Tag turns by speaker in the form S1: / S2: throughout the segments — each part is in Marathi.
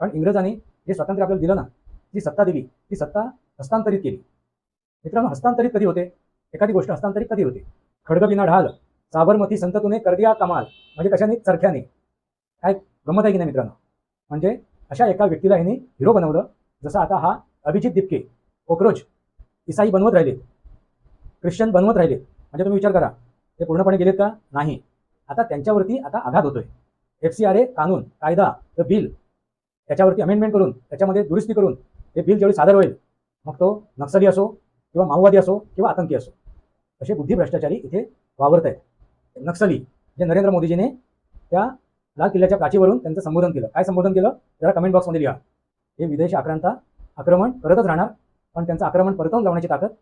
S1: कारण इंग्रजांनी जे स्वातंत्र्य आपल्याला दिलं ना, जी सत्ता दिली ती सत्ता हस्तांतरित केली. मित्रांनो, हस्तांतरित कधी होते? एखादी गोष्ट हस्तांतरित कधी होते? खड्गबिना ढाल साबरमती संत तुने कर दिया कमाल, म्हणजे कशाने? चरख्याने. काय गंमत आहे की नाही मित्रांनो? म्हणजे अशा एका व्यक्तीला ह्यांनी हिरो बनवलं. जसं आता हा अभिजित दिपके कोक्रोच ईसाई बनवत राहिले, ख्रिश्चन बनवत राहिले. म्हणजे तुम्ही विचार करा, ते पूर्णपणे गेलेत का? नाही. आता त्यांच्यावरती आता आघात होतोय. FCRA कानून कायदा बिल त्याच्यावरती अमेंडमेंट करून त्याच्यामध्ये दुरुस्ती करून ते बिल जेवढी सादर होईल, मग तो नक्सली असो किंवा माओवादी असो किंवा आतंकी असो, असे बुद्धी भ्रष्टाचारी इथे वावरत आहेत. नक्सली जे नरेंद्र मोदीजीने त्या लाल किल्ल्याच्या प्राचीवरून त्यांचं संबोधन केलं. काय संबोधन केलं? जरा कमेंट बॉक्समध्ये लिहा. हे विदेशी आक्रमण करतच राहणार, पण त्यांचं आक्रमण परतवून लावण्याची ताकद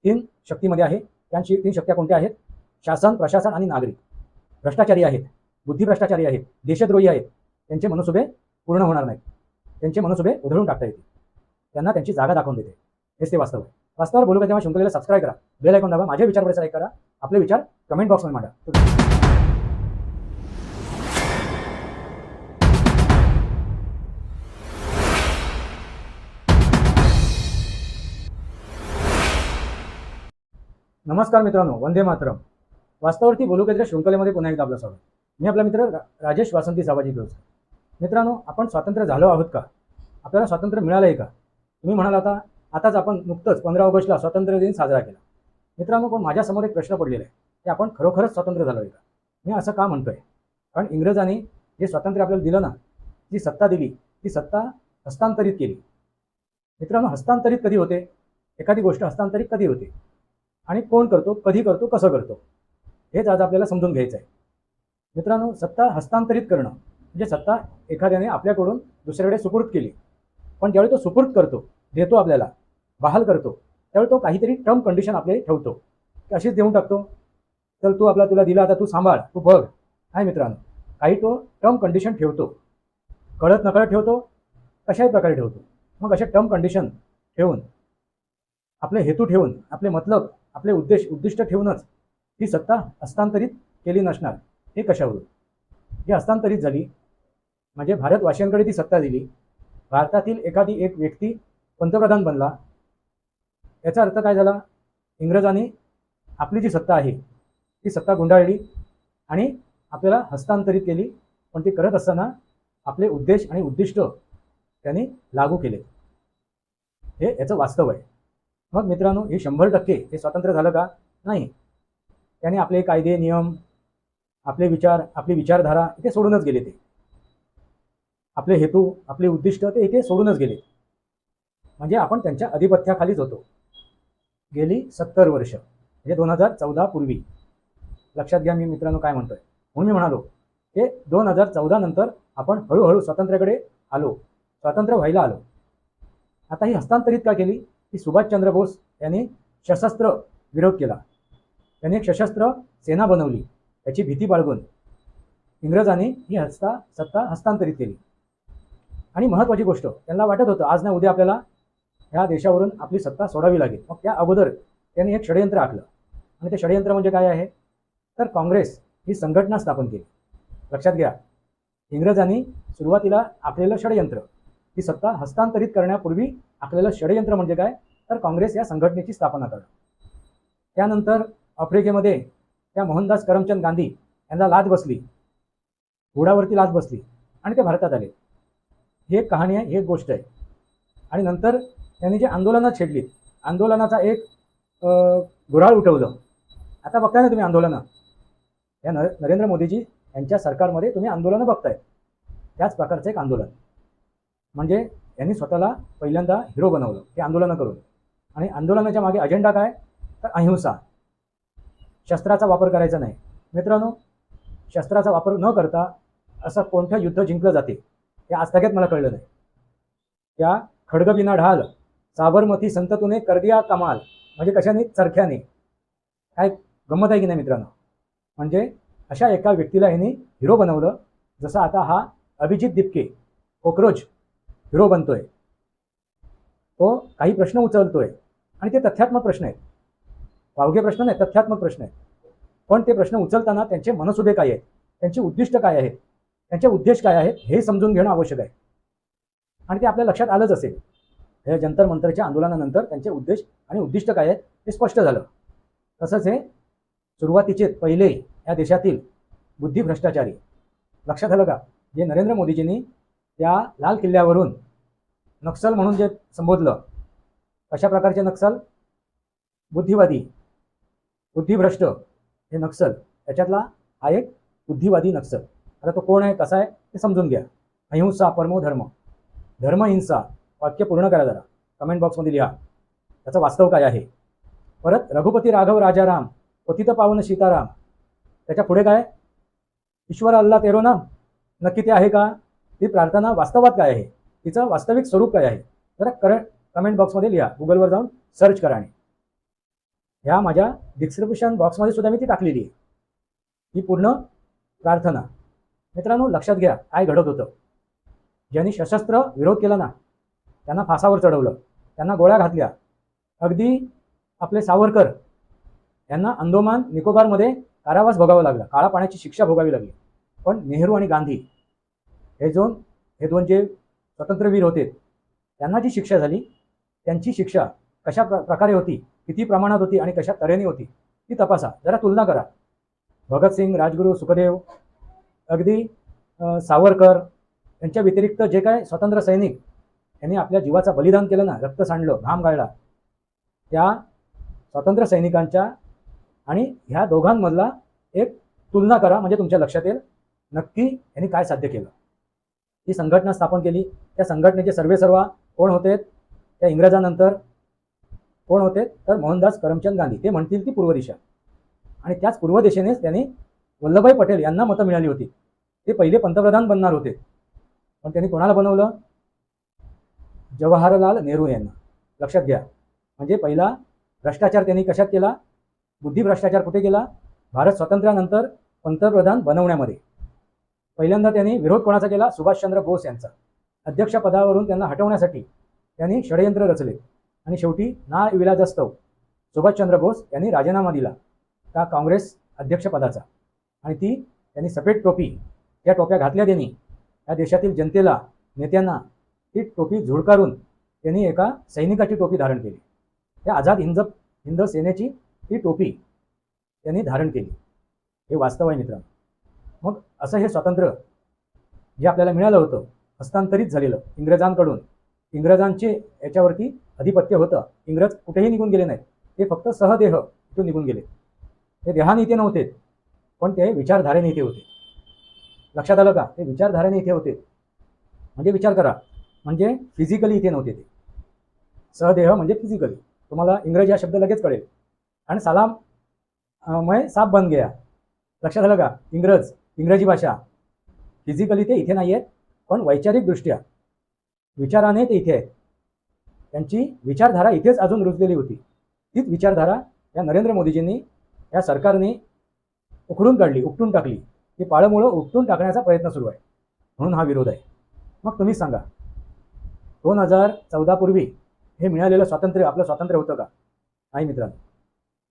S1: 3 शक्तीमध्ये आहे. त्यांची 3 शक्त्या कोणत्या आहेत? शासन, प्रशासन आणि नागरिक. भ्रष्टाचारी आहेत, बुद्धी भ्रष्टाचारी आहेत, देशद्रोही आहेत. त्यांचे मनसुबे पूर्ण होणार नाहीत. त्यांचे मनसुबे उधळून टाकता येतील. त्यांना त्यांची जागा दाखवून देते. हेच ते वास्तव आहे. वास्तवावर बोलू का तेव्हा शृंखलेला सबस्क्राईब करा, बेल आयकॉन दाबा, माझे विचार लाईक करा, आपले विचार कमेंट बॉक्समध्ये मांडा. नमस्कार मित्रांनो, वंदे मातरम. वास्तवावरती बोलू का शृंखलेमध्ये पुन्हा एकदा आपलं स्वागत. मी आपला मित्र राजेश वासंती साबाजी क्लोज. मित्रांनो, आपण स्वातंत्र्य झालो आहोत का? आपल्याला स्वातंत्र्य मिळालं आहे का? तुम्ही म्हणाल आताच आपण नुकतंच 15 ऑगस्टला स्वातंत्र्य दिन साजरा केला. मित्रांनो, पण माझ्यासमोर एक प्रश्न पडलेला आहे की आपण खरोखरच स्वातंत्र्य झालो आहे का? मी असं का म्हणतोय? कारण इंग्रजांनी जे स्वातंत्र्य आपल्याला दिलं ना, जी सत्ता दिली ती सत्ता हस्तांतरित केली. मित्रांनो, हस्तांतरित कधी होते? एखादी गोष्ट हस्तांतरित कधी होते आणि कोण करतो, कधी करतो, कसं करतो, हेच आज आपल्याला समजून घ्यायचं आहे. मित्रांनो, सत्ता हस्तांतरित करणं म्हणजे सत्ता एखाद्याने आपल्याकडून दुसऱ्याकडे सुपूर्द केली. पण ज्यावेळी तो सुपूर्द करतो, देतो, आपल्याला बहाल करतो, त्यावेळी तो काहीतरी टर्म कंडिशन आपले ठेवतो. अशीच देऊन टाकतो, तर तुला दिला, आता तू सांभाळ, तू बघ. आहे मित्रांनो, काही तो टर्म कंडिशन ठेवतो, कळत नकळत ठेवतो, कशाही प्रकारे ठेवतो. मग अशा टर्म कंडिशन ठेवून, आपले हेतू ठेवून, आपले मतलब, आपले उद्दिष्ट ठेवूनच ही सत्ता हस्तांतरित केली नसणार. हे कशावरून? जी हस्तांतरित झाली म्हणजे भारतवासियांकडे ती सत्ता दिली, भारतातील एखादी एक व्यक्ती पंतप्रधान बनला. याचा अर्थ काय झाला? इंग्रजांनी आपली जी सत्ता आहे ती सत्ता गुंडाळली आणि आपल्याला हस्तांतरित केली. पण ती करत असताना आपले उद्देश आणि उद्दिष्ट त्यांनी लागू केले. हे याचं वास्तव आहे. मग मित्रांनो, हे 100% हे स्वातंत्र्य झालं का? नाही. त्याने आपले कायदे, नियम, आपले विचार, आपली विचारधारा इथे सोडूनच गेले. ते आपले हेतू, आपले उद्दिष्ट ते इथे सोडूनच गेले. म्हणजे आपण त्यांच्या अधिपत्याखालीच होतो गेली 70 वर्ष, म्हणजे 2014 पूर्वी. लक्षात घ्या मी मित्रांनो काय म्हणतोय. म्हणून मी म्हणालो की 2014 नंतर आपण हळूहळू स्वातंत्र्याकडे आलो, स्वातंत्र्य व्हायला आलो. आता ही हस्तांतरित का केली? की सुभाषचंद्र बोस यांनी सशस्त्र विरोध केला. त्यांनी एक सशस्त्र सेना बनवली. त्याची भीती बाळगून इंग्रजांनी ही सत्ता हस्तांतरित केली. आणि महत्त्वाची गोष्ट, त्यांना वाटत होतं आज ना उद्या आपल्याला ह्या देशावरून आपली सत्ता सोडावी लागेल. मग त्या अगोदर त्यांनी एक षडयंत्र आखलं. आणि ते षडयंत्र म्हणजे काय आहे? तर काँग्रेस ही संघटना स्थापन केली. लक्षात घ्या, इंग्रजांनी सुरुवातीला आखलेलं षडयंत्र, ही सत्ता हस्तांतरित करण्यापूर्वी आखलेलं षडयंत्र म्हणजे काय? तर काँग्रेस या संघटनेची स्थापना करणं. त्यानंतर आफ्रिकेमध्ये त्या मोहनदास करमचंद गांधी यांना लाज बसली, घोडावरती लाज बसली आणि ते भारतात आले. ही एक कहाणी आहे, ही एक गोष्ट आहे. आणि नंतर त्यांनी जे आंदोलनं छेडली, आंदोलनाचा एक गुऱ्हाळ उठवलं. आता बघताय ना तुम्ही आंदोलनं, या नरेंद्र मोदीजी यांच्या सरकारमध्ये तुम्ही आंदोलनं बघताय. त्याच प्रकारचं एक आंदोलन म्हणजे यांनी स्वतःला पहिल्यांदा हिरो बनवलं हे आंदोलनं करून. आणि आंदोलनाच्या मागे अजेंडा काय? तर अहिंसा, शस्त्राचा वापर करायचा नाही. मित्रांनो, शस्त्राचा वापर न करता असं कोणतं युद्ध जिंकलं जाते हे आजतागत मला कळलं नाही. त्या खड्गबिना ढाल साबरमती संत तुने कर दिया कमाल, म्हणजे कशाने? चरख्याने. काय गंमत आहे की नाही मित्रांनो? म्हणजे अशा एका व्यक्तीला यांनी हिरो बनवलं. जसं आता हा अभिजित दिपके कोक्रोच हिरो बनतोय. तो काही प्रश्न उचलतोय आणि ते तथ्यात्मक प्रश्न आहेत, वावगे प्रश्न नाही, तथ्यात्मक प्रश्न आहेत. पण ते प्रश्न उचलताना त्यांचे मनसुबे काय आहेत, त्यांचे उद्दिष्ट काय आहेत, त्यांचे उद्देश काय आहेत हे समजून घेणं आवश्यक आहे. आणि ते आपल्या लक्षात आलंच असेल. हे जंतर मंतरच्या आंदोलनानंतर त्यांचे उद्देश आणि उद्दिष्ट काय आहेत हे स्पष्ट झालं. तसंच हे सुरुवातीचे पहिले या देशातील बुद्धी भ्रष्टाचारी, लक्षात आलं का, जे नरेंद्र मोदीजींनी त्या लाल किल्ल्यावरून नक्षल म्हणून जे संबोधलं, कशा प्रकारचे नक्षल, बुद्धिवादी, बुद्धिभ्रष्ट हे नक्षल, त्याच्यातला हा एक बुद्धिवादी नक्षल. आता तो कोण आहे, कसा आहे ते समजून घ्या. अहिंसा परमो धर्म, धर्महिंसा, वाक्य पूर्ण करा जरा, कमेंट बॉक्समध्ये लिहा त्याचं वास्तव काय आहे. परत रघुपती राघव राजाराम, पतित पावन सीताराम, त्याच्या पुढे काय, ईश्वर अल्लाह तेरो नाम, नक्की ते आहे का, ती प्रार्थना वास्तवात काय आहे, तिचं वास्तविक स्वरूप काय आहे, जरा कमेंट बॉक्समध्ये लिहा, गुगलवर जाऊन सर्च करा. आणि ह्या माझ्या डिस्क्रिप्शन बॉक्समध्ये सुद्धा मी ती टाकलेली आहे, ही पूर्ण प्रार्थना. मित्रांनो लक्षात घ्या काय घडत होतं. ज्यांनी सशस्त्र विरोध केला ना त्यांना फासावर चढवलं, त्यांना गोळ्या घातल्या. अगदी आपले सावरकर यांना अंदोमान निकोबारमध्ये कारावास भोगावा लागला, काळा पाण्याची शिक्षा भोगावी लागली. पण नेहरू आणि गांधी हे दोन जे स्वतंत्रवीर होते त्यांना जी शिक्षा झाली, त्यांची शिक्षा कशा प्रकारे होती, किती प्रमाणात होती आणि कशा तऱ्हेने होती ती तपासा, जरा तुलना करा. भगतसिंग, राजगुरू, सुखदेव, अगदी सावरकर यांच्या व्यतिरिक्त जे काय स्वतंत्र सैनिक यांनी आपल्या जीवाचा बलिदान केलं ना, रक्त सांडलं, घाम गाळला, त्या स्वातंत्र्य सैनिकांच्या आणि ह्या दोघांमधला एक तुलना करा, म्हणजे तुमच्या लक्षात येईल नक्की यांनी काय साध्य केलं. ही संघटना स्थापन केली, त्या संघटनेचे सर्वेसर्वा कोण होते, त्या इंग्रजानंतर कोण होते तर मोहनदास करमचंद गांधी. ते म्हणतील ती पूर्व दिशा, आणि त्याच पूर्व दिशेनेच त्यांनी वल्लभभाई पटेल यांना मतं मिळाली होती. ते पहिले पंतप्रधान बनणार होते, पण त्यांनी कोणाला बनवलं, जवाहरलाल नेहरू यांना. लक्षात घ्या, म्हणजे पहिला भ्रष्टाचार त्यांनी कशात केला, बुद्धी भ्रष्टाचार कुठे केला, भारत स्वातंत्र्यानंतर पंतप्रधान बनवण्यामध्ये. पहिल्यांदा त्यांनी विरोध कोणाचा केला, सुभाषचंद्र बोस यांचा. अध्यक्षपदावरून त्यांना हटवण्यासाठी त्यांनी षडयंत्र रचले आणि शेवटी ना इलाजास्तव सुभाषचंद्र बोस यांनी राजीनामा दिला का काँग्रेस अध्यक्षपदाचा, आणि ती त्यांनी सफेद टोपी, त्या टोप्या घातल्या त्यांनी. या देशातील जनतेला, नेत्यांना ती टोपी झुडकारून त्यांनी एका सैनिकाची टोपी धारण केली. त्या आझाद हिंद सेनेची ती टोपी त्यांनी धारण केली. हे वास्तव आहे मित्रांनो. मग असं हे स्वातंत्र्य जे आपल्याला मिळालं होतं, हस्तांतरित झालेलं इंग्रजांकडून, इंग्रजांचे याच्यावरती अधिपत्य होतं. इंग्रज कुठेही निघून गेले नाहीत, ते फक्त सहदेह इथून निघून गेले. ते देहाने इथे नव्हते, पण ते विचारधारेने इथे होते. लक्षात आलं का, ते विचारधारेने इथे होते. म्हणजे विचार करा, म्हणजे फिजिकली इथे नव्हते ते. सहदेह म्हणजे फिजिकली. तुम्हाला इंग्रजी हा शब्द लगेच कळेल. आणि सालाम मैं साप बन गया, लक्षात आलं का, इंग्रजी भाषा. फिजिकली ते इथे नाही आहेत, पण वैचारिकदृष्ट्या विचाराने ते इथे आहेत. त्यांची विचारधारा इथेच अजून रुजलेली होती. तीच विचारधारा या नरेंद्र मोदीजींनी, या सरकारने उखडून काढली, उपटून टाकली. ती पाळमुळं उपटून टाकण्याचा प्रयत्न सुरू आहे, म्हणून हा विरोध आहे. मग तुम्हीच सांगा, 2014 पूर्वी हे मिळालेलं स्वातंत्र्य आपलं स्वातंत्र्य होतं का? नाही मित्रांनो.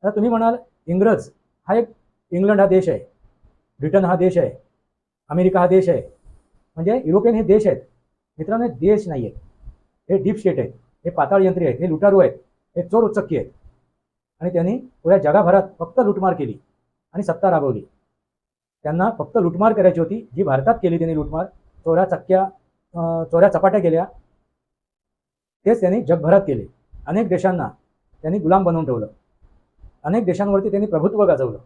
S1: आता तुम्ही म्हणाल इंग्रज हा एक, इंग्लंड हा देश आहे, ब्रिटन हा देश आहे, अमेरिका हा देश आहे, म्हणजे युरोपियन हे देश आहेत. मित्रांनो हे देश नाही आहेत, हे डीप स्टेट आहेत, हे पाताळ यंत्री आहेत, हे लुटारू आहेत, हे चोर उच्चक्की आहेत. आणि त्यांनी पुऱ्या जगाभरात फक्त लुटमार केली आणि सत्ता राबवली. त्यांना फक्त लुटमार करायची होती, जी भारतात केली त्यांनी लुटमार. चोऱ्या चपाट्या केल्या, तेच त्यांनी जगभरात केले. अनेक देशांना त्यांनी गुलाम बनवून ठेवलं, अनेक देशांवरती त्यांनी प्रभुत्व गाजवलं,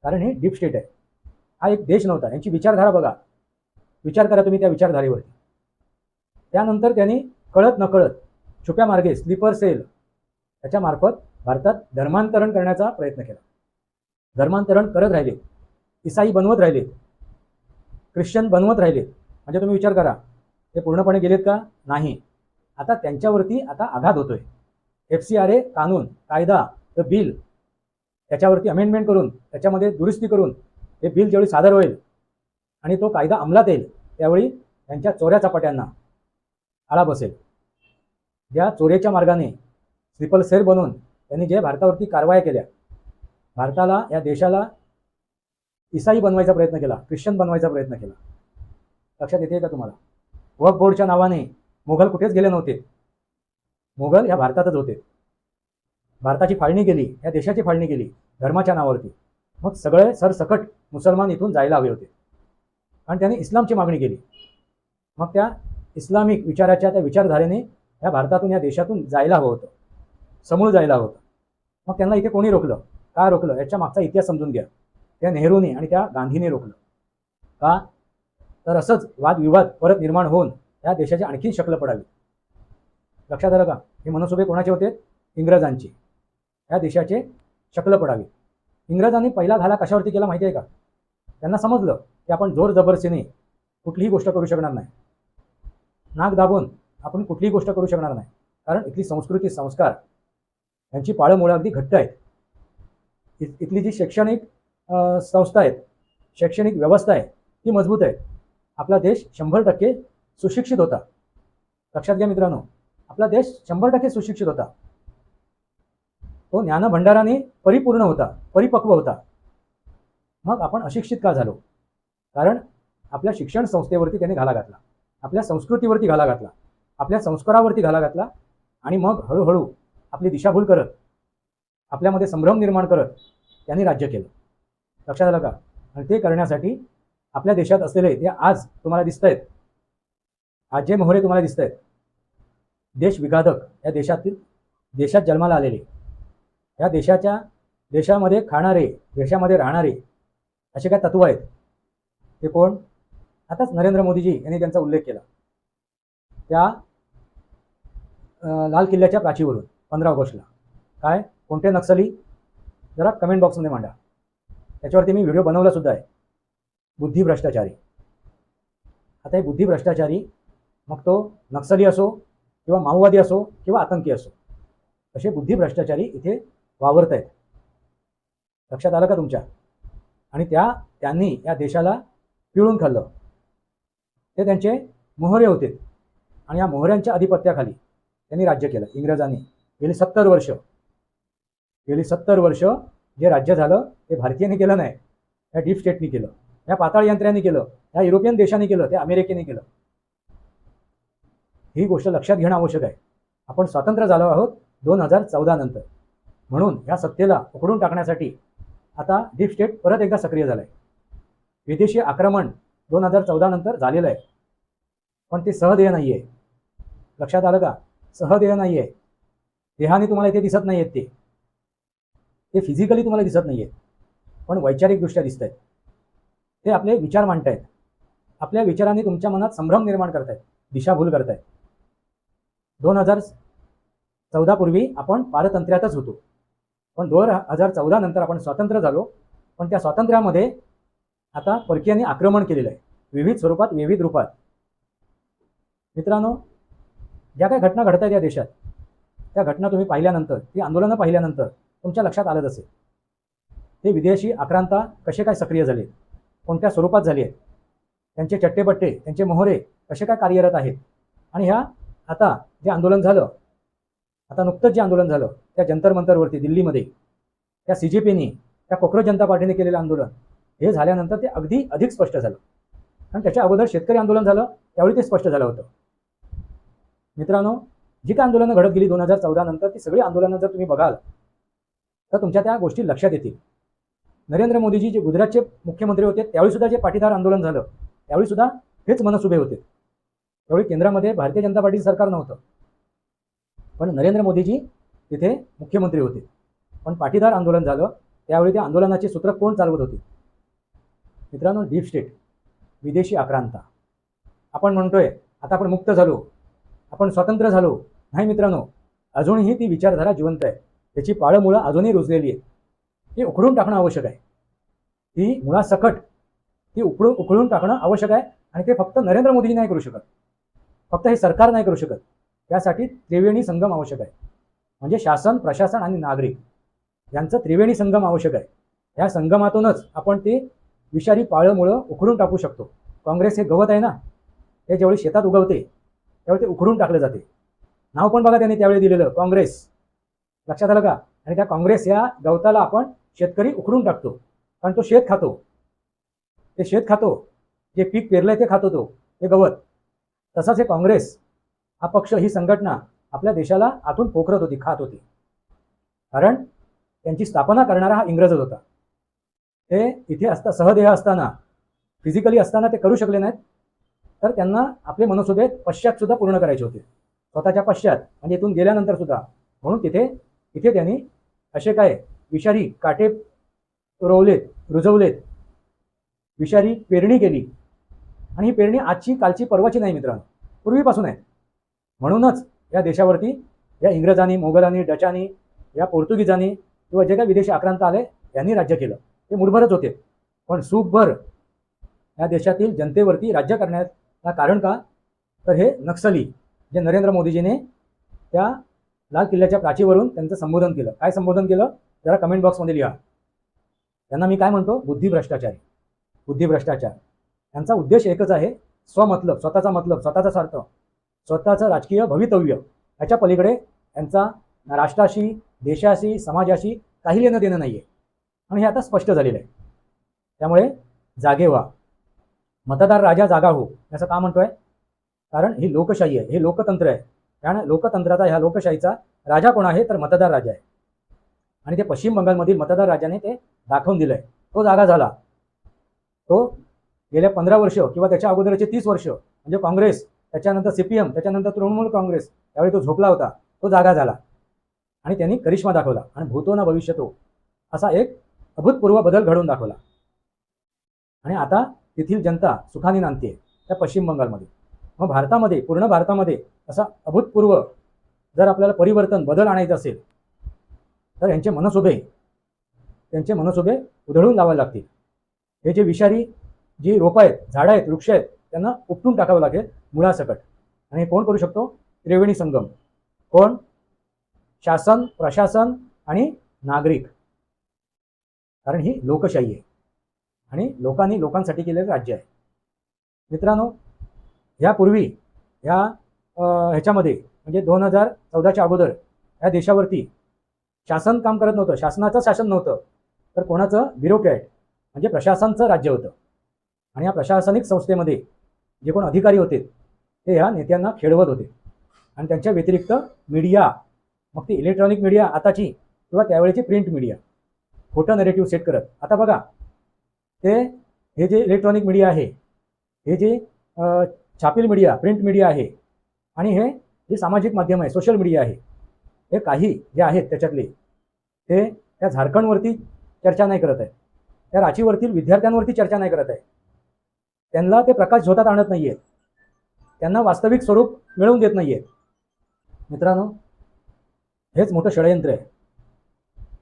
S1: कारण हे डीप स्टेट आहे. हा एक देश नव्हता. यांची विचारधारा बघा, विचार करा तुम्ही त्या विचारधारेवरती. त्यानंतर त्यांनी कळत नकळत छुप्या मार्गे, स्लीपर सेल त्याच्यामार्फत भारतात धर्मांतरण करण्याचा प्रयत्न केला. धर्मांतरण करत राहिले, ईसाई बनवत राहिले, ख्रिश्चन बनवत राहिले. म्हणजे तुम्ही विचार करा, ते पूर्णपणे गेलेत का? नाही. आता त्यांच्यावरती आता आघात होतोय. FCRA कानून, कायदा, बिल, त्याच्यावरती अमेंडमेंट करून, त्याच्यामध्ये दुरुस्ती करून हे बिल जेवढी सादर होईल आणि तो कायदा अंमलात येईल, त्यावेळी त्यांच्या चोऱ्या चपाट्यांना आळा बसेल. ज्या चोरीच्या मार्गाने स्लीपर सेल बनवून त्यांनी जे भारतावरती कारवाया केल्या, भारताला, या देशाला ईसाई बनवायचा प्रयत्न केला, ख्रिश्चन बनवायचा प्रयत्न केला. लक्षात येते का तुम्हाला? वक्फ बोर्डच्या नावाने मोगल कुठेच गेले नव्हते. मोगल ह्या भारतातच होते. भारताची फाळणी केली, या देशाची फाळणी केली धर्माच्या नावावरती. मग सगळे सरसकट मुसलमान इथून जायला हवे होते आणि त्यांनी इस्लामची मागणी केली. मग त्या इस्लामिक विचाराच्या त्या विचारधारेने या भारतातून या देशातून जायला हवं होतं, समूळ जायला हवं होतं. मग त्यांना इथे कोणी रोखलं, का रोखलं, याच्या मागचा इतिहास समजून घ्या. त्या नेहरूने आणि त्या गांधीने रोखलं. का तर असंच वादविवाद परत निर्माण होऊन या देशाची आणखी शक्ल पडावी. लक्षात आलं का? हे मनसुबे कोणाचे होते? इंग्रजांचे. या देशाचे शक्ल पडावी. इंग्रजांनी पहिला घाला कशावरती केला माहिती आहे का? त्यांना समजलं की आपण जोर जबरदस्तीने कुठलीही गोष्ट करू शकणार नाही, नाक दाबून आपण कुठलीही गोष्ट करू शकणार नाही. कारण इथली संस्कृती, संस्कार यांची पाळंमुळं अगदी घट्ट आहेत. इथली जी शैक्षणिक संस्था आहेत, शैक्षणिक व्यवस्था आहे, ती मजबूत आहे. आपला देश 100% सुशिक्षित होता. लक्षात घ्या मित्रांनो, आपला देश 100% सुशिक्षित होता. तो ज्ञानभंडाराने परिपूर्ण होता, परिपक्व होता. मग आपण अशिक्षित का झालो? कारण आपल्या शिक्षण संस्थेवरती त्याने घाला घातला, आपल्या संस्कृतीवरती घाला घातला, आपल्या संस्कारावरती घाला घातला आणि मग हळूहळू आपली दिशाभूल करत, आपल्यामध्ये संभ्रम निर्माण करत त्यांनी राज्य केलं. लक्षात आलं का? आणि ते करण्यासाठी आपल्या देशात असलेले ते आज तुम्हाला दिसत आहेत, आज जे मोहरे तुम्हाला दिसत आहेत, देश विघातक, या देशात जन्माला आलेले, या देशामध्ये खाणारे, देशामध्ये राहणारे असे काय तत्व आहेत. ते कोण? आताच नरेंद्र मोदीजी यांनी त्यांचा उल्लेख केला. त्या लाल किल्ल्याच्या प्राचीवरून 15 ऑगस्टला काय कोणते नक्सली, जरा कमेंट बॉक्समध्ये मांडा. त्याच्यावरती मी व्हिडिओ बनवला सुद्धा आहे. बुद्धिभ्रष्टाचारी. आता हे बुद्धिभ्रष्टाचारी, मग तो नक्सली असो किंवा माओवादी असो किंवा आतंकी असो, असे बुद्धिभ्रष्टाचारी इथे वावरत आहेत. लक्षात आलं का तुमच्या? आणि त्यांनी या देशाला पिळून खाल्लं. ते त्यांचे मोहरे होते आणि या मोहऱ्यांच्या अधिपत्याखाली त्यांनी राज्य केलं. इंग्रजांनी गेली 70 वर्ष जे राज्य झालं ते भारतीयांनी केलं नाही, या डीप स्टेटनी केलं, या पाताळ यंत्र्यांनी केलं, या युरोपियन देशांनी केलं, त्या अमेरिकेने केलं. ही गोष्ट लक्षात घेणं आवश्यक आहे. आपण स्वतंत्र झालो आहोत 2014 नंतर. म्हणून या सत्तेला उखडून टाकण्यासाठी आता डीप स्टेट परत एकदा सक्रिय झालं आहे. विदेशी आक्रमण 2014 नंतर झालेलं आहे, पण ते सहदेय नाही आहे. लक्षात आलं का? सहदेय नाही आहे. देहाने तुम्हाला इथे दिसत नाही आहेत, ते फिजिकली तुम्हाला दिसत नाही आहेत, पण वैचारिकदृष्ट्या दिसत आहेत. ते आपले विचार मांडतायत, आपल्या विचारांनी तुमच्या मनात संभ्रम निर्माण करतायत, दिशाभूल करतायत. 2014 पूर्वी आपण पारतंत्र्यातच होतो, पण 2014 नंतर आपण स्वतंत्र झालो. पण त्या स्वातंत्र्यामध्ये आता परकीयांनी आक्रमण केलेलं आहे, विविध स्वरूपात, विविध रूपात. मित्रांनो, ज्या काही घटना घडत आहेत या देशात, त्या घटना तुम्ही पाहिल्यानंतर, ती आंदोलनं पाहिल्यानंतर तुमच्या लक्षात आलंच असेल. ते विदेशी आक्रांता कसे काय सक्रिय झाले, कोणत्या स्वरूपात झाले आहेत, त्यांचे चट्टेबट्टे, त्यांचे मोहरे कसे काय कार्यरत आहेत. आणि ह्या आता जे आंदोलन झालं, आता नुकतंच जे आंदोलन झालं त्या जंतर मंतरवरती दिल्लीमध्ये, त्या CJPने, त्या कॉक्रोच जनता पार्टीने केलेलं आंदोलन, हे झाल्यानंतर ते अधिक स्पष्ट झालं. आणि त्याच्या अगोदर शेतकरी आंदोलन झालं, त्यावेळी ते स्पष्ट झालं होतं. मित्रांनो, जी काय आंदोलनं घडत गेली 2014 नंतर, ती सगळी आंदोलनं जर तुम्ही बघाल तर तुमच्या त्या गोष्टी लक्षात येतील. नरेंद्र मोदीजी जे गुजरातचे मुख्यमंत्री होते, त्यावेळी सुद्धा जे पाटीदार आंदोलन झालं, त्यावेळी सुद्धा हेच मनसुबे होते. त्यावेळी केंद्रामध्ये भारतीय जनता पार्टीचं सरकार नव्हतं, पण नरेंद्र मोदीजी तिथे मुख्यमंत्री होते. पण पाटीदार आंदोलन झालं, त्यावेळी त्या आंदोलनाचे सूत्र कोण चालवत होते? मित्रांनो, डीप स्टेट, विदेशी आक्रांता. आपण म्हणतोय आता आपण मुक्त झालो, आपण स्वतंत्र झालो. नाही मित्रांनो, अजूनही ती विचारधारा जिवंत आहे, त्याची पाळंमुळं अजूनही रुजलेली आहेत. ती उखडून टाकणं आवश्यक आहे. ती मुळासकट ती उखडून टाकणं आवश्यक आहे. आणि ते फक्त नरेंद्र मोदी नाही करू शकत, फक्त हे सरकार नाही करू शकत. त्यासाठी त्रिवेणी संगम आवश्यक आहे. म्हणजे शासन, प्रशासन आणि नागरिक यांचं त्रिवेणी संगम आवश्यक आहे. या संगमातूनच आपण ते विषारी पाळंमुळं उखडून टाकू शकतो. काँग्रेस हे गवत आहे ना, हे जेवढी शेतात उगवते त्यावेळी ते उखडून टाकलं जाते. नाव पण बघा त्यांनी त्यावेळी दिलेलं, काँग्रेस. लक्षात आलं का? आणि त्या काँग्रेस या गवताला आपण शेतकरी उखडून टाकतो, कारण तो शेत खातो. जे पीक पेरलंय ते खातो, ते गवत. तसाच हे काँग्रेस हा पक्ष, ही संघटना आपल्या देशाला आतून पोखरत होती, खात होती. कारण त्यांची स्थापना करणारा हा इंग्रजच होता. ते इथे सहदेह असताना, फिजिकली असताना ते करू शकले नाहीत, तर त्यांना आपले मनसुबे पश्चात सुद्धा पूर्ण करायचे होते, स्वतःच्या पश्चात, म्हणजे इथून गेल्यानंतर सुद्धा. म्हणून इथे त्यांनी असे काय विषारी काटे रुजवलेत, विषारी पेरणी केली. आणि ही पेरणी आजची, कालची, परवाची नाही मित्रांनो, पूर्वीपासून आहे. म्हणूनच या देशावरती या इंग्रजांनी, मोगलांनी, डचांनी, या पोर्तुगीजांनी किंवा जे काही विदेशी आक्रांत आले यांनी राज्य केलं. ते मुठभरच होते, पण सुखभर या देशातील जनतेवरती राज्य करण्याचं कारण का, तर हे नक्सली, जे नरेंद्र मोदीजीने त्या लाल किल्ल्याच्या प्राचीवरून त्यांचं संबोधन केलं. काय संबोधन केलं जरा कमेंट बॉक्समध्ये लिहा. त्यांना मी काय म्हणतो, बुद्धिभ्रष्टाचारी, बुद्धिभ्रष्टाचार. त्यांचा उद्देश एकच आहे, स्वमतलब, स्वतःचा मतलब, स्वतःचा स्वार्थ, स्वतःचं राजकीय भवितव्य, याच्या पलीकडे यांचा राष्ट्राशी, देशाशी, समाजाशी काही लेणं देणं नाहीये. आणि हे आता स्पष्ट झालेलं आहे. त्यामुळे जागे व्हा, मतदार राजा जागा हो. असं का म्हणतोय, कारण ही लोकशाही आहे, हे लोकतंत्र आहे. कारण लोकतंत्राचा, ह्या लोकशाहीचा राजा कोण आहे, तर मतदार राजा आहे. आणि ते पश्चिम बंगालमधील मतदार राजाने ते दाखवून दिलंय. तो जागा झाला. तो गेल्या 15 वर्ष किंवा त्याच्या अगोदरचे 30 वर्ष, म्हणजे काँग्रेस, त्याच्यानंतर CPM, त्याच्यानंतर तृणमूल काँग्रेस, त्यावेळी तो झोपला होता, तो जागा झाला. आणि त्यांनी करिश्मा दाखवला. आणि भूतो ना भविष्यतो असा एक अभूतपूर्व बदल घडवून दाखवला. आणि आता तेथील जनता सुखाने नांदते त्या पश्चिम बंगालमध्ये. मग भारतामध्ये, पूर्ण भारतामध्ये असा अभूतपूर्व जर आपल्याला परिवर्तन, बदल आणायचं असेल, तर यांचे मनसुबे उधळून लावावे लागतील. हे जे विषारी जी रोपं आहेत, झाडं आहेत, वृक्ष आहेत, त्यांना उपटून टाकावं लागेल मुळासकट. आणि हे कोण करू शकतो, त्रिवेणी संगम. कोण, शासन, प्रशासन आणि नागरिक. कारण ही लोकशाही आहे आणि लोकांनी लोकांसाठी केलेलं राज्य आहे. मित्रांनो, यापूर्वी ह्याच्यामध्ये म्हणजे 2014च्या अगोदर या देशावरती शासन काम करत नव्हतं, शासनाचं शासन नव्हतं, तर कोणाचं, ब्युरोक्रॅट म्हणजे प्रशासनचं राज्य होतं. आणि या प्रशासनिक संस्थेमध्ये जे कोण अधिकारी होते ते ह्या नेत्यांना खेळवत होते. आणि त्यांच्या व्यतिरिक्त मीडिया, मग ती इलेक्ट्रॉनिक मीडिया आताची किंवा त्यावेळेची प्रिंट मीडिया, खोटं नरेटिव्ह सेट करत. आता बघा, हे जे इलेक्ट्रॉनिक मीडिया आहे, हे जे छापील मीडिया, प्रिंट मीडिया आहे, आणि हे जे सामाजिक माध्यम आहे, सोशल मीडिया आहे, हे काही जे आहेत त्याच्यातले ते त्या झारखंडवरती चर्चा नाही करत आहे, त्या रांचीवरतील विद्यार्थ्यांवरती चर्चा नाही करत आहे. त्यांना ते प्रकाश झोतात आणत नाही आहेत, त्यांना वास्तविक स्वरूप मिळवून देत नाही आहेत. मित्रांनो, हेच मोठं षडयंत्र आहे.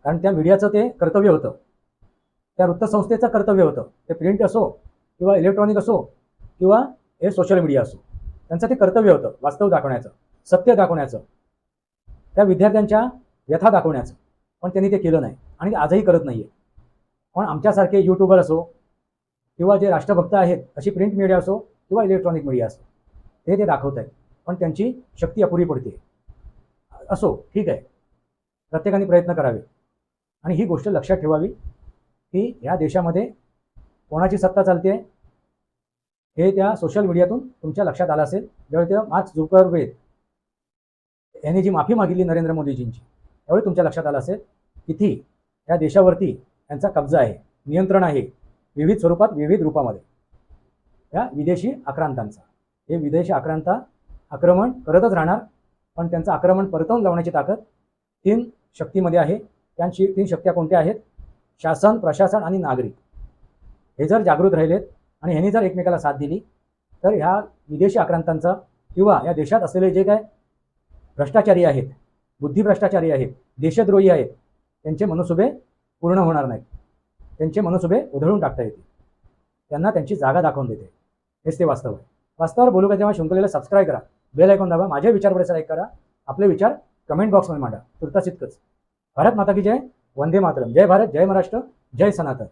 S1: कारण त्या मीडियाचं ते कर्तव्य होतं, त्या वृत्तसंस्थेचं कर्तव्य होतं, ते प्रिंट असो किंवा इलेक्ट्रॉनिक असो किंवा हे सोशल मीडिया असो, त्यांचं ते कर्तव्य होतं वास्तव दाखवण्याचं, सत्य दाखवण्याचं, त्या विद्यार्थ्यांच्या व्यथा दाखवण्याचं. पण त्यांनी ते केलं नाही आणि आजही करत नाही आहे. पण आमच्यासारखे यूट्यूबर असो किंवा जे राष्ट्रभक्त आहेत अशी प्रिंट मीडिया असो किंवा इलेक्ट्रॉनिक मीडिया असो, ते दाखवत आहेत, पण त्यांची शक्ती अपुरी पडते. असो, ठीक आहे, प्रत्येकाने प्रयत्न करावे. आणि ही गोष्ट लक्षात ठेवावी की या देशामध्ये कोणाची सत्ता चालते हे त्या सोशल मीडियातून तुमच्या लक्षात आलं असेल. ज्यावेळी तेव्हा मार्क झुकरबर्ग यांनी जी माफी मागितली नरेंद्र मोदीजींची, त्यावेळी तुमच्या लक्षात आलं असेल किती या देशावरती त्यांचा कब्जा आहे, नियंत्रण आहे, विविध स्वरूपात, विविध रूपामध्ये, या विदेशी आक्रांतांचा. हे विदेशी आक्रमण करतच राहणार, पण त्यांचं आक्रमण परतवून लावण्याची ताकद 3 शक्तीमध्ये आहे. त्या 3 शक्त्या कोणत्या आहेत, शासन, प्रशासन आणि नागरिक. हे जर जागृत राहिलेत आणि ह्यांनी जर एकमेकाला साथ दिली, तर ह्या विदेशी आक्रांतांचा किंवा या देशात असलेले जे काय भ्रष्टाचारी आहेत, बुद्धिभ्रष्टाचारी आहेत, देशद्रोही आहेत, त्यांचे मनसुबे पूर्ण होणार नाहीत. त्यांचे मनसुबे उधळून टाकता येतील. त्यांना त्यांची जागा दाखवून देते. हेच ते वास्तव आहे. वास्तवावर बोलू का तेव्हा शृंखलेला सबस्क्राईब करा, बेल आयकॉन दाबा, माझे विचार लाईक करा, आपले विचार कमेंट बॉक्समध्ये मांडा. तुर्तास इतकंच. भारत माता की जय, वंदे मातरम. जय भारत, जय महाराष्ट्र, जय सनातन.